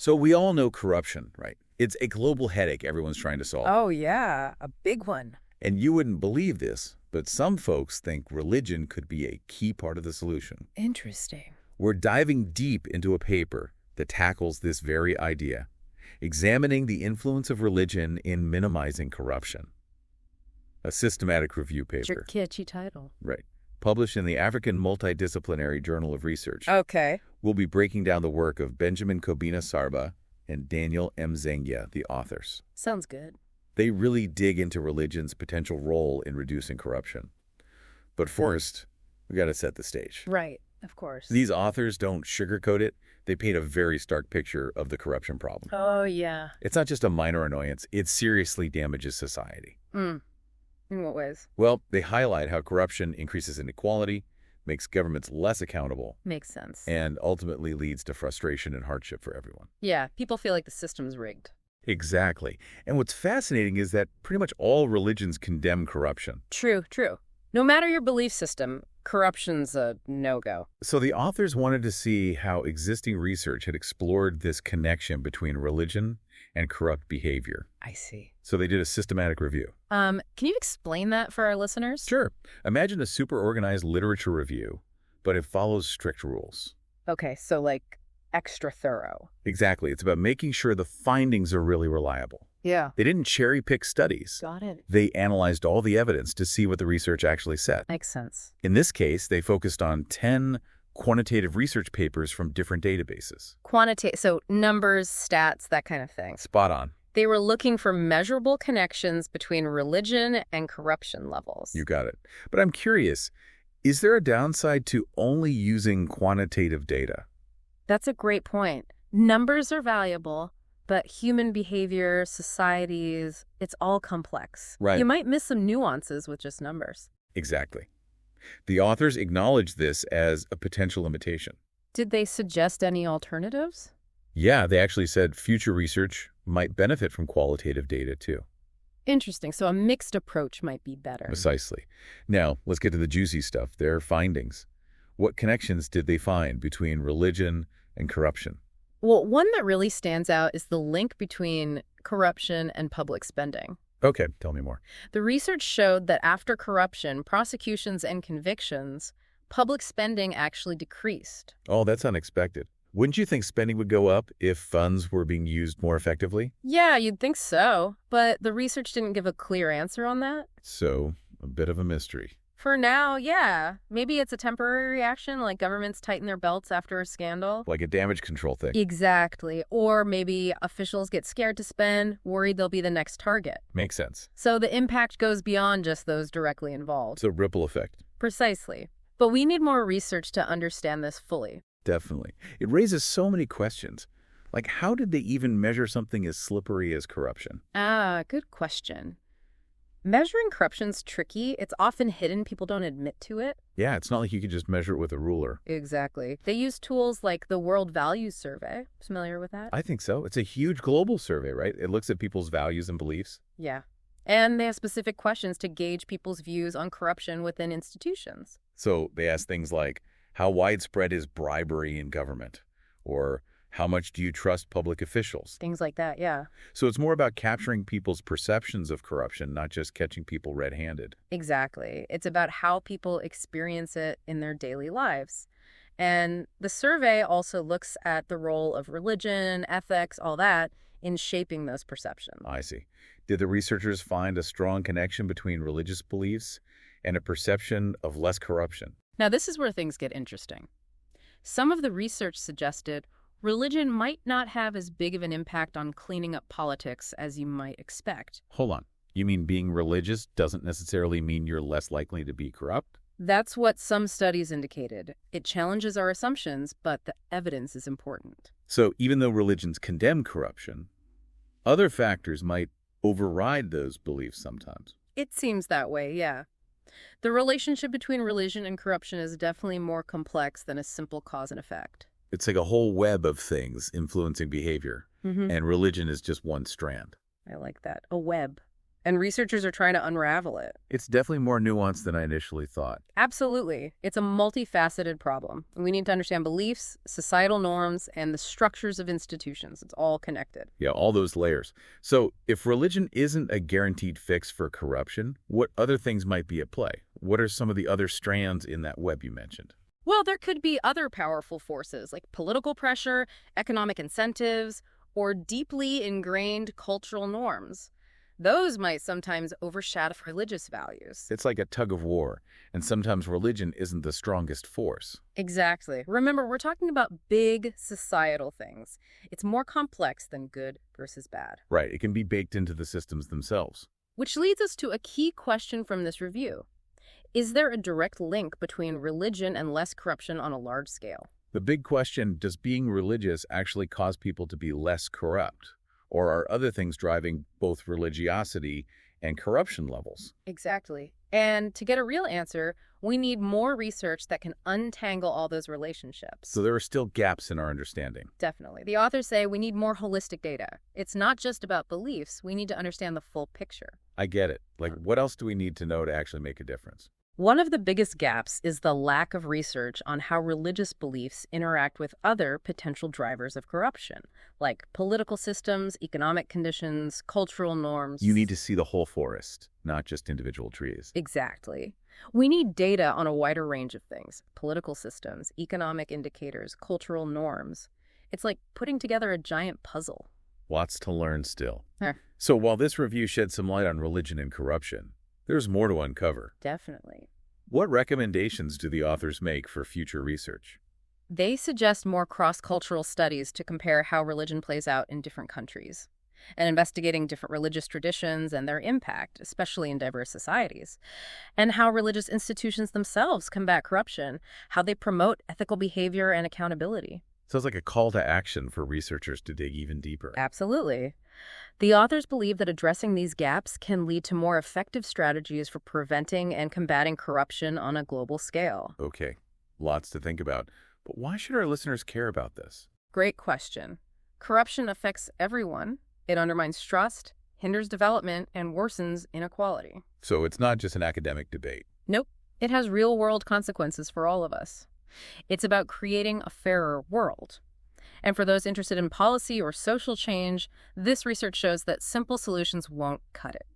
So we all know corruption, right? It's a global headache everyone's trying to solve. Oh, yeah, a big one. And you wouldn't believe this, but some folks think religion could be a key part of the solution. Interesting. We're diving deep into a paper that tackles this very idea, examining the influence of religion in minimizing corruption. A systematic review It's your paper. catchy title. Right. Published in the African Multidisciplinary Journal of Research. Okay. We'll be breaking down the work of Benjamin Kobina Sarbah and Daniel M. Nzengya, the authors. Sounds good. They really dig into religion's potential role in reducing corruption. But first, we got to set the stage. Right, of course. These authors don't sugarcoat it. They paint a very stark picture of the corruption problem. Oh, yeah. It's not just a minor annoyance. It seriously damages society. In what ways? Well, they highlight how corruption increases inequality, makes governments less accountable, Makes sense. and ultimately leads to frustration and hardship for everyone. Yeah, people feel like the system's rigged. Exactly. And what's fascinating is that pretty much all religions condemn corruption. True, true. No matter your belief system, corruption's a no-go. So the authors wanted to see how existing research had explored this connection between religion and corrupt behavior. I see. So they did a systematic review. Can you explain that for our listeners? Sure. Imagine a super organized literature review, but it follows strict rules. Okay, so like extra thorough. Exactly. It's about making sure the findings are really reliable. Yeah. They didn't cherry pick studies. Got it. They analyzed all the evidence to see what the research actually said. Makes sense. In this case, they focused on 10 quantitative research papers from different databases. Quantitative, so numbers, stats, that kind of thing. Spot on. They were looking for measurable connections between religion and corruption levels. You got it. But I'm curious, is there a downside to only using quantitative data? That's a great point. Numbers are valuable, but human behavior, societies, it's all complex. Right. You might miss some nuances with just numbers. Exactly. The authors acknowledged this as a potential limitation. Did they suggest any alternatives? Yeah, they actually said future research might benefit from qualitative data too. Interesting. So a mixed approach might be better. Precisely. Now, let's get to the juicy stuff, their findings. What connections did they find between religion and corruption? Well, one that really stands out is the link between corruption and public spending. Okay, tell me more. The research showed that after corruption, prosecutions and convictions, public spending actually decreased. Oh, that's unexpected. Wouldn't you think spending would go up if funds were being used more effectively? Yeah, you'd think so, but the research didn't give a clear answer on that. So, a bit of a mystery. For now, yeah. Maybe it's a temporary reaction, like governments tighten their belts after a scandal. Like a damage control thing. Exactly. Or maybe officials get scared to spend, worried they'll be the next target. Makes sense. So the impact goes beyond just those directly involved. It's a ripple effect. Precisely. But we need more research to understand this fully. Definitely. It raises so many questions. Like, how did they even measure something as slippery as corruption? Good question. Measuring corruption's tricky. It's often hidden. People don't admit to it. Yeah, it's not like you could just measure it with a ruler. Exactly. They use tools like the World Values Survey. Familiar with that? I think so. It's a huge global survey, right? It looks at people's values and beliefs. Yeah. And they have specific questions to gauge people's views on corruption within institutions. So they ask things like, how widespread is bribery in government? Or how much do you trust public officials? Things like that, yeah. So it's more about capturing people's perceptions of corruption, not just catching people red-handed. Exactly. It's about how people experience it in their daily lives. And the survey also looks at the role of religion, ethics, all that, in shaping those perceptions. I see. Did the researchers find a strong connection between religious beliefs and a perception of less corruption? Now, this is where things get interesting. Some of the research suggested religion might not have as big of an impact on cleaning up politics as you might expect. Hold on. You mean being religious doesn't necessarily mean you're less likely to be corrupt? That's what some studies indicated. It challenges our assumptions, but the evidence is important. So even though religions condemn corruption, other factors might override those beliefs sometimes. It seems that way, yeah. The relationship between religion and corruption is definitely more complex than a simple cause and effect. It's like a whole web of things influencing behavior, and religion is just one strand. I like that. A web. and researchers are trying to unravel it. It's definitely more nuanced than I initially thought. Absolutely. It's a multifaceted problem. We need to understand beliefs, societal norms, and the structures of institutions. It's all connected. Yeah, all those layers. So if religion isn't a guaranteed fix for corruption, what other things might be at play? What are some of the other strands in that web you mentioned? Well, there could be other powerful forces like political pressure, economic incentives, or deeply ingrained cultural norms. Those might sometimes overshadow religious values. It's like a tug of war, and sometimes religion isn't the strongest force. Exactly. Remember, we're talking about big societal things. It's more complex than good versus bad. Right, it can be baked into the systems themselves. Which leads us to a key question from this review. Is there a direct link between religion and less corruption on a large scale? The big question, does being religious actually cause people to be less corrupt? Or are other things driving both religiosity and corruption levels? Exactly. And to get a real answer, we need more research that can untangle all those relationships. So there are still gaps in our understanding. Definitely. The authors say we need more holistic data. It's not just about beliefs. We need to understand the full picture. I get it. Like, what else do we need to know to actually make a difference? One of the biggest gaps is the lack of research on how religious beliefs interact with other potential drivers of corruption, like political systems, economic conditions, cultural norms. You need to see the whole forest, not just individual trees. Exactly. We need data on a wider range of things: political systems, economic indicators, cultural norms. It's like putting together a giant puzzle. Lots to learn still. Huh. So while this review sheds some light on religion and corruption, there's more to uncover. Definitely. What recommendations do the authors make for future research? They suggest more cross-cultural studies to compare how religion plays out in different countries, and investigating different religious traditions and their impact, especially in diverse societies, and how religious institutions themselves combat corruption, how they promote ethical behavior and accountability. Sounds like a call to action for researchers to dig even deeper. Absolutely. The authors believe that addressing these gaps can lead to more effective strategies for preventing and combating corruption on a global scale. Okay, lots to think about. But why should our listeners care about this? Great question. Corruption affects everyone. It undermines trust, hinders development, and worsens inequality. So it's not just an academic debate. Nope. It has real-world consequences for all of us. It's about creating a fairer world. And for those interested in policy or social change, this research shows that simple solutions won't cut it.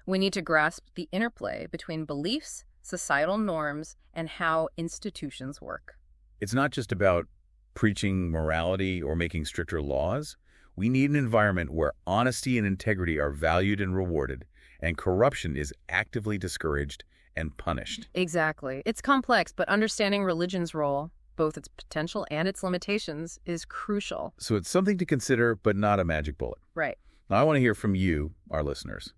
We need to grasp the interplay between beliefs, societal norms, and how institutions work. It's not just about preaching morality or making stricter laws. We need an environment where honesty and integrity are valued and rewarded, and corruption is actively discouraged and punished. Exactly. It's complex, but understanding religion's role, both its potential and its limitations, is crucial. So it's something to consider, but not a magic bullet. Right. Now, I want to hear from you, our listeners.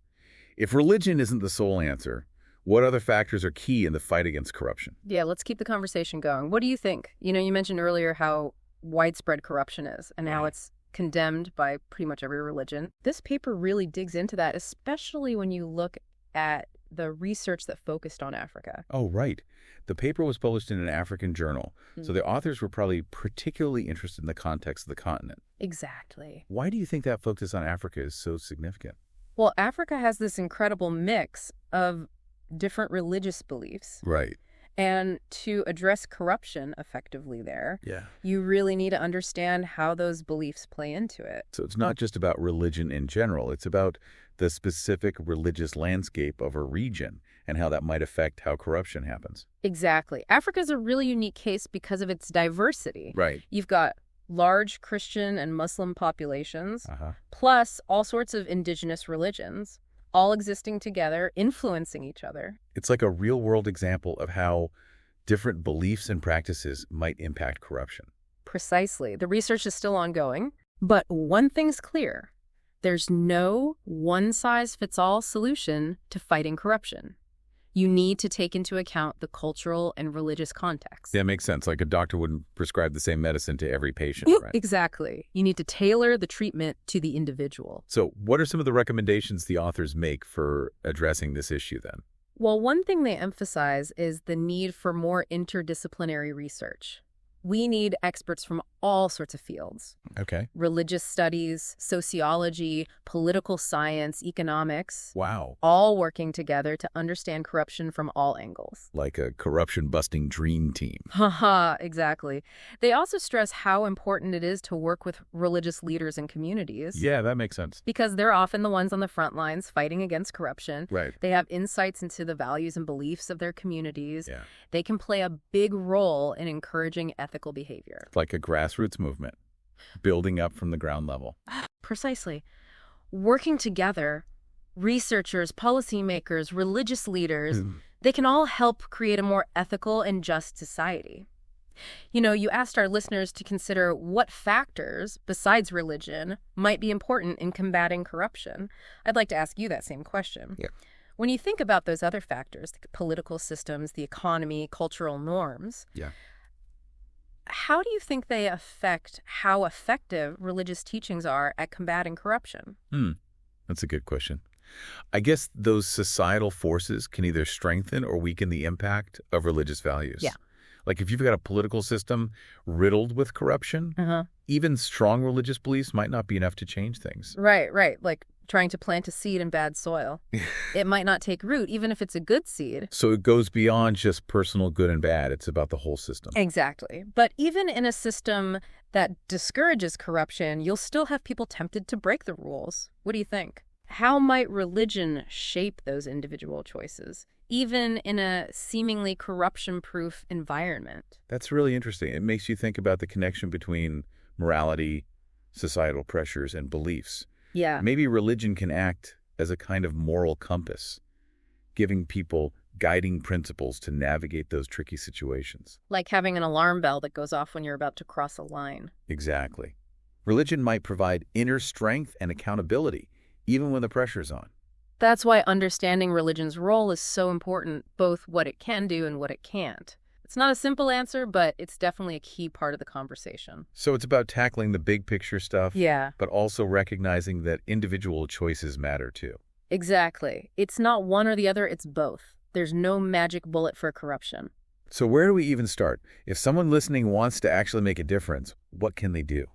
If religion isn't the sole answer, what other factors are key in the fight against corruption? Yeah, let's keep the conversation going. What do you think? You mentioned earlier how widespread corruption is and how it's condemned by pretty much every religion. This paper really digs into that, especially when you look at the research that focused on Africa. Oh, right. The paper was published in an African journal, so the authors were probably particularly interested in the context of the continent. Exactly. Why do you think that focus on Africa is so significant? Well, Africa has this incredible mix of different religious beliefs. Right. And to address corruption effectively there, you really need to understand how those beliefs play into it. So it's not just about religion in general. It's about the specific religious landscape of a region and how that might affect how corruption happens. Exactly. Africa is a really unique case because of its diversity. Right. You've got large Christian and Muslim populations, plus all sorts of indigenous religions, all existing together, influencing each other. It's like a real-world example of how different beliefs and practices might impact corruption. Precisely. The research is still ongoing, but one thing's clear. There's no one-size-fits-all solution to fighting corruption. You need to take into account the cultural and religious context. That makes sense. Like a doctor wouldn't prescribe the same medicine to every patient, right? Exactly. You need to tailor the treatment to the individual. So what are some of the recommendations the authors make for addressing this issue then? Well, one thing they emphasize is the need for more interdisciplinary research. We need experts from all sorts of fields. Okay. Religious studies, sociology, political science, economics, Wow. all working together to understand corruption from all angles. Like a corruption-busting dream team. Haha, exactly. They also stress how important it is to work with religious leaders and communities. Yeah, that makes sense. Because they're often the ones on the front lines fighting against corruption. Right. They have insights into the values and beliefs of their communities. Yeah. They can play a big role in encouraging ethical behavior. Like a grassroots movement, building up from the ground level. Precisely. Working together, researchers, policymakers, religious leaders, they can all help create a more ethical and just society. You know, you asked our listeners to consider what factors, besides religion, might be important in combating corruption. I'd like to ask you that same question. Yeah. When you think about those other factors, the political systems, the economy, cultural norms, Yeah. how do you think they affect how effective religious teachings are at combating corruption? That's a good question. I guess those societal forces can either strengthen or weaken the impact of religious values. Yeah. Like if you've got a political system riddled with corruption, even strong religious beliefs might not be enough to change things. Right. Like trying to plant a seed in bad soil. It might not take root, even if it's a good seed. So it goes beyond just personal good and bad. It's about the whole system. Exactly. But even in a system that discourages corruption, you'll still have people tempted to break the rules. What do you think? How might religion shape those individual choices, even in a seemingly corruption-proof environment? That's really interesting. It makes you think about the connection between morality, societal pressures, and beliefs. Yeah. Maybe religion can act as a kind of moral compass, giving people guiding principles to navigate those tricky situations. Like having an alarm bell that goes off when you're about to cross a line. Exactly. Religion might provide inner strength and accountability, even when the pressure's on. That's why understanding religion's role is so important, both what it can do and what it can't. It's not a simple answer, but it's definitely a key part of the conversation. So it's about tackling the big picture stuff, Yeah. but also recognizing that individual choices matter too. Exactly. It's not one or the other, it's both. There's no magic bullet for corruption. So where do we even start? If someone listening wants to actually make a difference, what can they do?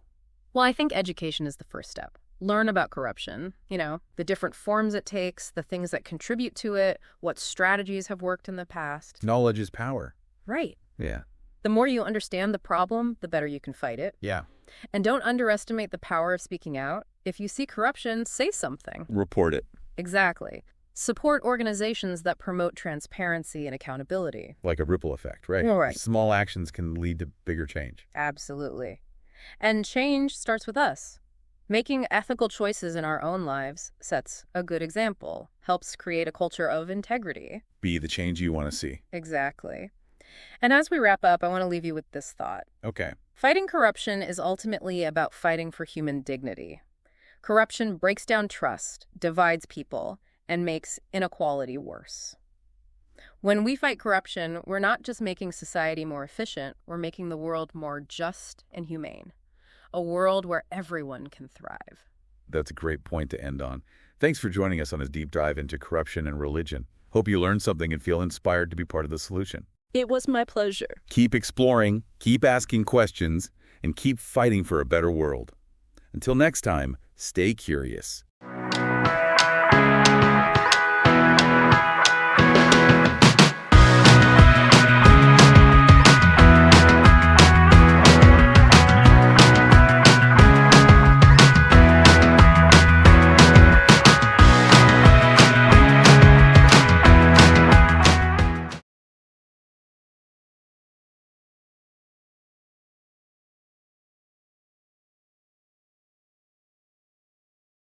Well, I think education is the first step. Learn about corruption, the different forms it takes, the things that contribute to it, what strategies have worked in the past. Knowledge is power. Right. Yeah. The more you understand the problem, the better you can fight it. Yeah. And don't underestimate the power of speaking out. If you see corruption, say something. Report it. Exactly. Support organizations that promote transparency and accountability. Like a ripple effect, right? Right. Small actions can lead to bigger change. Absolutely. And change starts with us. Making ethical choices in our own lives sets a good example, helps create a culture of integrity. Be the change you want to see. Exactly. And as we wrap up, I want to leave you with this thought. Okay. Fighting corruption is ultimately about fighting for human dignity. Corruption breaks down trust, divides people, and makes inequality worse. When we fight corruption, we're not just making society more efficient, we're making the world more just and humane. A world where everyone can thrive. That's a great point to end on. Thanks for joining us on this deep dive into corruption and religion. Hope you learned something and feel inspired to be part of the solution. It was my pleasure. Keep exploring, keep asking questions, and keep fighting for a better world. Until next time, stay curious.